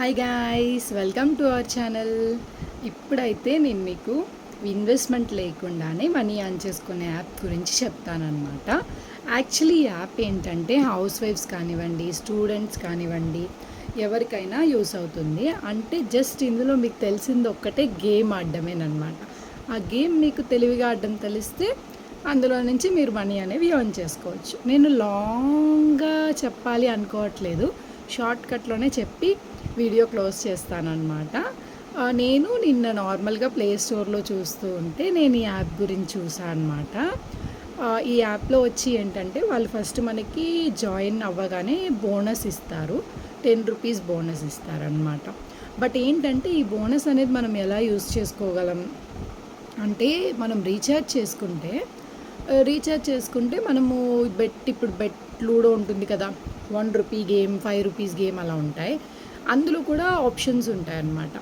Hi guys, welcome to our channel. ఇప్పుడైతే నేను మీకు ఇన్వెస్ట్మెంట్ లేకుండానే మనీ ఎర్న్ చేసుకునే యాప్ గురించి చెప్తానన్నమాట. యాక్చువల్లీ ఈ యాప్ ఏంటంటే హౌస్ వైఫ్స్ కానివ్వండి, స్టూడెంట్స్ కానివ్వండి, ఎవరికైనా యూస్ అవుతుంది. అంటే జస్ట్ ఇందులో మీకు తెలిసింది ఒక్కటే, గేమ్ ఆడడమేనమాట. ఆ గేమ్ మీకు తెలివిగా ఆడడం తెలిస్తే అందులో నుంచి మీరు మనీ అనేవి ఎర్న్ చేసుకోవచ్చు. నేను లాంగ్గా చెప్పాలి అనుకోవట్లేదు, షార్ట్ కట్లోనే చెప్పి వీడియో క్లోజ్ చేస్తానన్నమాట. నేను నిన్న నార్మల్గా ప్లే స్టోర్లో చూస్తూ ఉంటే నేను ఈ యాప్ గురించి చూసాను అనమాట. ఈ యాప్లో వచ్చి ఏంటంటే వాళ్ళు ఫస్ట్ మనకి జాయిన్ అవ్వగానే బోనస్ ఇస్తారు, 10 రూపీస్ బోనస్ ఇస్తారనమాట. బట్ ఏంటంటే ఈ బోనస్ అనేది మనం ఎలా యూస్ చేసుకోగలం అంటే, మనం రీఛార్జ్ చేసుకుంటే మనము ఇప్పుడు బెట్ లూడో ఉంటుంది కదా, 1 రూపీ గేమ్, 5 రూపీస్ గేమ్ అలా ఉంటాయి. అందులో కూడా ఆప్షన్స్ ఉంటాయన్నమాట.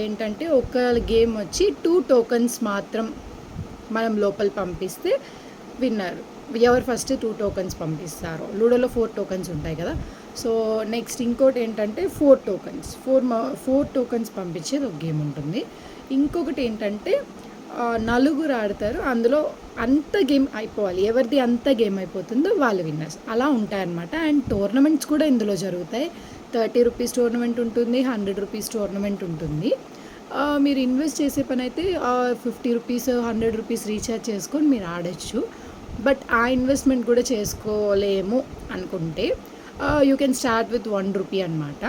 ఏంటంటే ఒక గేమ్ వచ్చి 2 టోకన్స్ మాత్రం మనం లోపల పంపిస్తే విన్నర్. ఎవరు ఫస్ట్ 2 టోకన్స్ పంపిస్తారో, లూడోలో 4 టోకన్స్ ఉంటాయి కదా. సో నెక్స్ట్ ఇంకోటి ఏంటంటే 4 టోకన్స్ పంపించేది ఒక గేమ్ ఉంటుంది. ఇంకొకటి ఏంటంటే నలుగురు ఆడతారు, అందులో అంత గేమ్ అయిపోవాలి, ఎవరిది అంత గేమ్ అయిపోతుందో వాళ్ళు విన్నర్స్, అలా ఉంటాయన్నమాట. అండ్ టోర్నమెంట్స్ కూడా ఇందులో జరుగుతాయి. 30 రూపీస్ టోర్నమెంట్ ఉంటుంది, 100 రూపీస్ టోర్నమెంట్ ఉంటుంది. మీరు ఇన్వెస్ట్ చేసే పని అయితే 50 రూపీస్, 100 రూపీస్ రీఛార్జ్ చేసుకొని మీరు ఆడచ్చు. బట్ ఆ ఇన్వెస్ట్మెంట్ కూడా చేసుకోలేము అనుకుంటే you can start with 1 rupee అనమాట.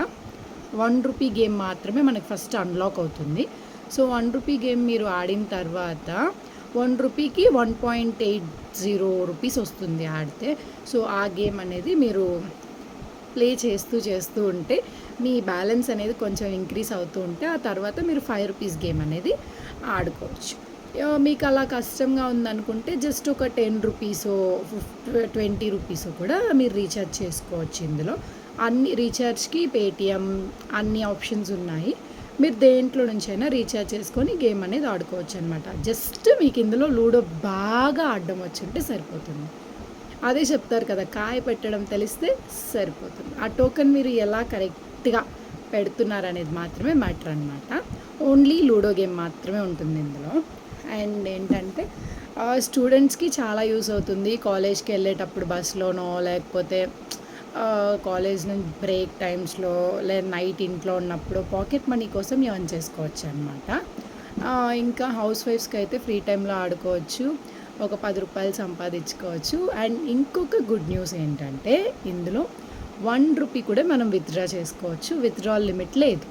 1 రూపీ గేమ్ మాత్రమే మనకు ఫస్ట్ అన్లాక్ అవుతుంది. సో 1 రూపీ గేమ్ మీరు ఆడిన తర్వాత 1 రూపీకి 1.80 రూపీస్ వస్తుంది ఆడితే. సో ఆ గేమ్ అనేది మీరు ప్లే చేస్తూ ఉంటే మీ బ్యాలెన్స్ అనేది కొంచెం ఇంక్రీజ్ అవుతూ ఉంటే ఆ తర్వాత మీరు 5 రూపీస్ గేమ్ అనేది ఆడుకోవచ్చు. మీకు అలా కష్టంగా ఉందనుకుంటే జస్ట్ ఒక 10 రూపీసో 20 రూపీసో కూడా మీరు రీఛార్జ్ చేసుకోవచ్చు. ఇందులో అన్ని రీఛార్జ్కి పేటిఎం అన్ని ఆప్షన్స్ ఉన్నాయి. మీరు దేంట్లో నుంచైనా రీఛార్జ్ చేసుకొని గేమ్ అనేది ఆడుకోవచ్చు అనమాట. జస్ట్ మీకు ఇందులో లూడో బాగా ఆడడం వచ్చుంటే సరిపోతుంది. అదే చెప్తారు కదా, కాయ పెట్టడం తెలిస్తే సరిపోతుంది. ఆ టోకెన్ మీరు ఎలా కరెక్ట్గా పెడుతున్నారనేది మాత్రమే మ్యాటర్ అనమాట. ఓన్లీ లూడో గేమ్ మాత్రమే ఉంటుంది ఇందులో. అండ్ ఏంటంటే స్టూడెంట్స్కి చాలా యూస్ అవుతుంది. కాలేజ్కి వెళ్ళేటప్పుడు బస్లోనో, లేకపోతే కాలేజ్ నుంచి బ్రేక్ టైమ్స్లో, లేదా నైట్ ఇంట్లో ఉన్నప్పుడు పాకెట్ మనీ కోసం ఎర్న్ చేసుకోవచ్చు అనమాట. ఇంకా హౌస్ వైఫ్స్కి అయితే ఫ్రీ టైంలో ఆడుకోవచ్చు, ఒక 10 రూపాయలు సంపాదించుకోవచ్చు. అండ్ ఇంకొక గుడ్ న్యూస్ ఏంటంటే ఇందులో 1 రూపీ కూడా మనం విత్డ్రా చేసుకోవచ్చు. విత్డ్రాల్ లిమిట్ లేదు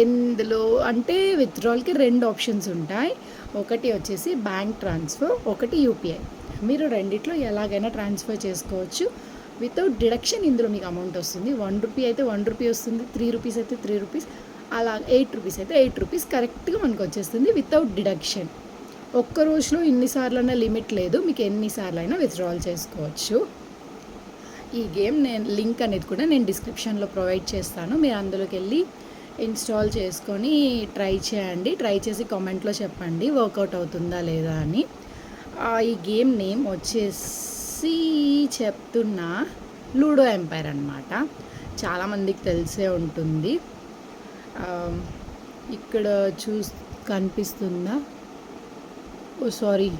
ఇందులో. అంటే విత్డ్రాల్కి 2 ఆప్షన్స్ ఉంటాయి. ఒకటి వచ్చేసి బ్యాంక్ ట్రాన్స్ఫర్, ఒకటి యూపీఐ. మీరు రెండిట్లో ఎలాగైనా ట్రాన్స్ఫర్ చేసుకోవచ్చు. వితౌట్ డిడక్షన్ ఇందులో మీకు అమౌంట్ వస్తుంది. 1 రూపీ అయితే 1 రూపీ వస్తుంది, 3 రూపీస్ అయితే 3 రూపీస్, అలా 8 రూపీస్ అయితే 8 రూపీస్ కరెక్ట్గా మనకు వచ్చేస్తుంది వితౌట్ డిడక్షన్. ఒక్క రోజులో ఇన్నిసార్లైనా లిమిట్ లేదు, మీకు ఎన్నిసార్లు అయినా విత్డ్రాల్ చేసుకోవచ్చు. ఈ గేమ్ లింక్ అనేది కూడా నేను డిస్క్రిప్షన్లో ప్రొవైడ్ చేస్తాను. మీరు అందులోకి వెళ్ళి ఇన్స్టాల్ చేసుకొని ట్రై చేయండి. ట్రై చేసి కామెంట్లో చెప్పండి వర్కౌట్ అవుతుందా లేదా అని. ఈ గేమ్ నేమ్ వచ్చేసి చెప్తున్నా, లూడో ఎంపైర్ అనమాట. చాలామందికి తెలిసే ఉంటుంది. ఇక్కడ కనిపిస్తుందా? ఓ సారీ.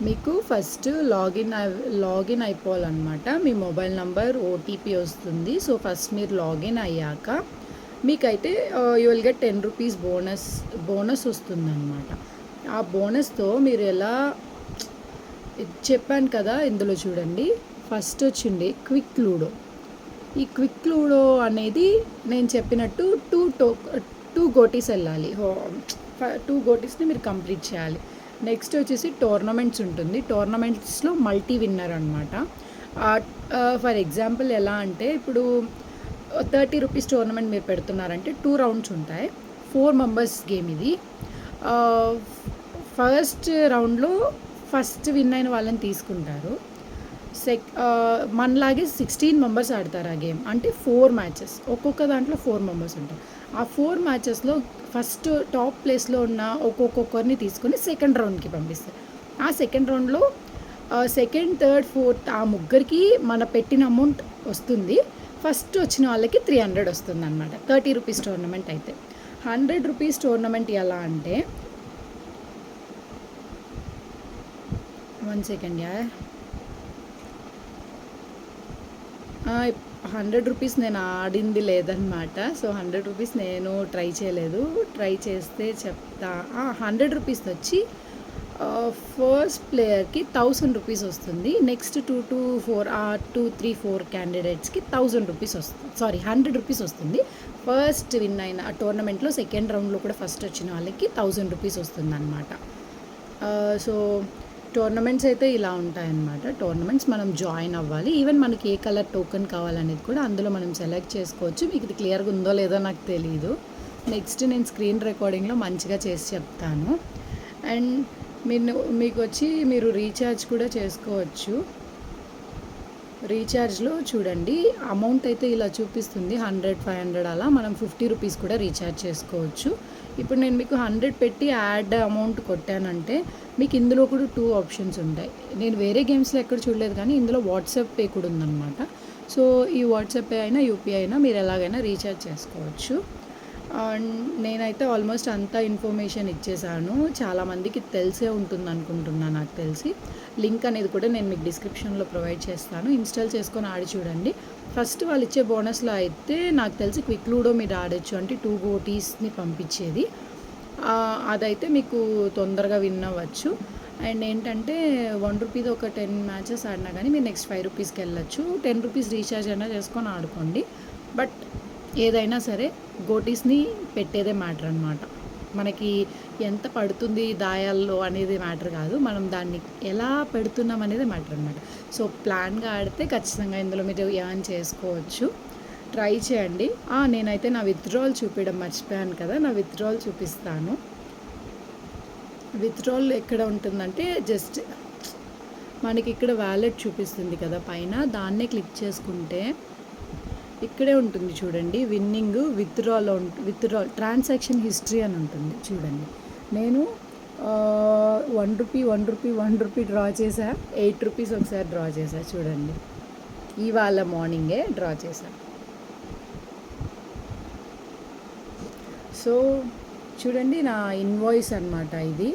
మీకు ఫస్ట్ లాగిన్ అయిపోవాలన్నమాట. మీ మొబైల్ నంబర్, ఓటీపీ వస్తుంది. సో ఫస్ట్ మీరు లాగిన్ అయ్యాక మీకైతే you will get 10 rupees bonus వస్తుందన్నమాట. ఆ బోనస్తో మీరు ఎలా చెప్పాను కదా, ఇందులో చూడండి ఫస్ట్ వచ్చింది క్విక్ లూడో. ఈ క్విక్ లూడో అనేది నేను చెప్పినట్టు 2 గోటీస్ వెళ్ళాలి. 2 గోటీస్ని మీరు కంప్లీట్ చేయాలి. నెక్స్ట్ వచ్చేసి టోర్నమెంట్స్ ఉంటుంది. టోర్నమెంట్స్లో మల్టీ విన్నర్ అనమాట. ఫర్ ఎగ్జాంపుల్ ఎలా అంటే, ఇప్పుడు 30 రూపీస్ టోర్నమెంట్ మీరు పెడుతున్నారంటే 2 రౌండ్స్ ఉంటాయి. 4 మెంబర్స్ గేమ్ ఇది. ఫస్ట్ రౌండ్లో ఫస్ట్ విన్ అయిన వాళ్ళని తీసుకుంటారు. మనలాగే 16 మెంబర్స్ ఆడతారు ఆ గేమ్. అంటే 4 మ్యాచెస్, ఒక్కొక్క దాంట్లో 4 మెంబర్స్ ఉంటారు. ఆ 4 మ్యాచెస్లో ఫస్ట్ టాప్ ప్లేస్లో ఉన్న ఒక్కొక్కరిని తీసుకొని సెకండ్ రౌండ్కి పంపిస్తారు. ఆ సెకండ్ రౌండ్లో సెకండ్, థర్డ్, ఫోర్త్ ఆ ముగ్గురికి మన పెట్టిన అమౌంట్ వస్తుంది. ఫస్ట్ వచ్చిన వాళ్ళకి 300 వస్తుంది అనమాట. 30 రూపీస్ టోర్నమెంట్ అయితే. 100 రూపీస్ టోర్నమెంట్ ఎలా అంటే, 1 సెకండ్ 100 రూపీస్ నేను ఆడింది లేదనమాట. సో 100 రూపీస్ నేను ట్రై చేయలేదు. ట్రై చేస్తే చెప్తా. 100 రూపీస్ వచ్చి ఫస్ట్ ప్లేయర్కి 1000 రూపీస్ వస్తుంది. నెక్స్ట్ 2 to 4 2, 3, 4 క్యాండిడేట్స్కి 1000 రూపీస్ వస్తుంది. 100 రూపీస్ వస్తుంది. ఫస్ట్ విన్ అయిన ఆ టోర్నమెంట్లో సెకండ్ రౌండ్లో కూడా ఫస్ట్ వచ్చిన వాళ్ళకి 1000 రూపీస్ వస్తుంది అనమాట. సో టోర్నమెంట్స్ అయితే ఇలా ఉంటాయన్నమాట. టోర్నమెంట్స్ మనం జాయిన్ అవ్వాలి. ఈవెన్ మనకి ఏ కలర్ టోకెన్ కావాలనేది కూడా అందులో మనం సెలెక్ట్ చేసుకోవచ్చు. మీకు ఇది క్లియర్గా ఉందో లేదో నాకు తెలీదు. నెక్స్ట్ నేను స్క్రీన్ రికార్డింగ్లో మంచిగా చేసి చెప్తాను. అండ్ మీకు వచ్చి మీరు రీఛార్జ్ కూడా చేసుకోవచ్చు. రీఛార్జ్లో చూడండి అమౌంట్ అయితే ఇలా చూపిస్తుంది, 100, 500 అలా. మనం 50 రూపీస్ కూడా రీఛార్జ్ చేసుకోవచ్చు. ఇప్పుడు నేను మీకు 100 పెట్టి యాడ్ అమౌంట్ కొట్టానంటే మీకు ఇందులో కూడా 2 ఆప్షన్స్ ఉంటాయి. నేను వేరే గేమ్స్లో ఎక్కడ చూడలేదు, కానీ ఇందులో వాట్సాప్ పే కూడా ఉందన్నమాట. సో ఈ వాట్సాప్ పే అయినా యూపీఐ అయినా మీరు ఎలాగైనా రీఛార్జ్ చేసుకోవచ్చు. నేనైతే ఆల్మోస్ట్ అంతా ఇన్ఫర్మేషన్ ఇచ్చేసాను. చాలామందికి తెలిసే ఉంటుంది అనుకుంటున్నాను నాకు తెలిసి. లింక్ అనేది కూడా నేను మీకు డిస్క్రిప్షన్లో ప్రొవైడ్ చేస్తాను. ఇన్స్టాల్ చేసుకొని ఆడి చూడండి. ఫస్ట్ వాళ్ళు ఇచ్చే బోనస్లో అయితే నాకు తెలిసి క్విక్ లూడో మీరు ఆడొచ్చు, అంటే 2 గోటీస్ని పంపించేది. అదైతే మీకు తొందరగా విన్ అవ్వచ్చు. అండ్ ఏంటంటే 1 రూపీది ఒక 10 మ్యాచెస్ ఆడినా కానీ మీరు నెక్స్ట్ 5 రూపీస్కి వెళ్ళచ్చు. 10 రూపీస్ రీఛార్జ్ అయినా చేసుకొని ఆడుకోండి. బట్ ఏదైనా సరే గోటీస్ని పెట్టేదే మ్యాటర్ అనమాట. మనకి ఎంత పడుతుంది దాయాల్లో అనేది మ్యాటర్ కాదు, మనం దాన్ని ఎలా పెడుతున్నాం అనేది మ్యాటర్ అనమాట. సో ప్లాన్గా ఆడితే ఖచ్చితంగా ఇందులో మీరు ఎర్న్ చేసుకోవచ్చు. ట్రై చేయండి. నేనైతే నా విత్డ్రాల్ చూపించడం మర్చిపోయాను కదా, నా విత్డ్రాల్ చూపిస్తాను. విత్డ్రాల్ ఎక్కడ ఉంటుందంటే జస్ట్ మనకి ఇక్కడ వ్యాలెట్ చూపిస్తుంది కదా పైన, దాన్నే క్లిక్ చేసుకుంటే ఇక్కడే ఉంటుంది చూడండి. విన్నింగ్ విత్డ్రాల్ ట్రాన్సాక్షన్ హిస్టరీ అని ఉంటుంది చూడండి. నేను 1 రూపీ డ్రా చేశా, 8 రూపీస్ ఒకసారి డ్రా చేశా చూడండి. ఇవాళ మార్నింగే డ్రా చేశా. సో చూడండి నా ఇన్వాయిస్ అనమాట ఇది.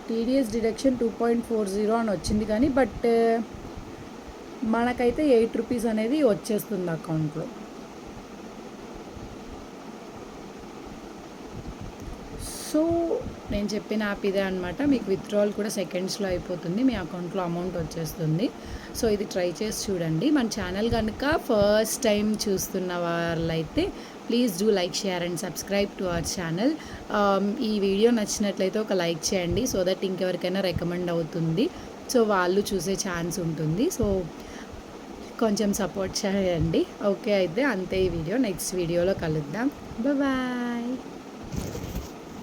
టీడీఎస్ డిడక్షన్ 2.40 అని వచ్చింది, కానీ బట్ మనకైతే 8 రూపీస్ అనేది వచ్చేస్తుంది అకౌంట్లో. సో నేను చెప్పిన యాప్ ఇదే అనమాట. మీకు విత్డ్రాల్ కూడా సెకండ్స్లో అయిపోతుంది, మీ అకౌంట్లో అమౌంట్ వచ్చేస్తుంది. సో ఇది ట్రై చేసి చూడండి. మన ఛానల్ కనుక ఫస్ట్ టైం చూస్తున్న వాళ్ళైతే please do like, share and subscribe to our channel. ఈ వీడియో నచ్చినట్లయితే ఒక లైక్ చేయండి, సో దట్ ఇంకెవరికైనా రికమెండ్ అవుతుంది, సో వాళ్ళు చూసే ఛాన్స్ ఉంటుంది. సో కొంచెం సపోర్ట్ చేయండి. ఓకే, అయితే అంతే ఈ వీడియో. నెక్స్ట్ వీడియోలో కలుద్దాం. బాయ్.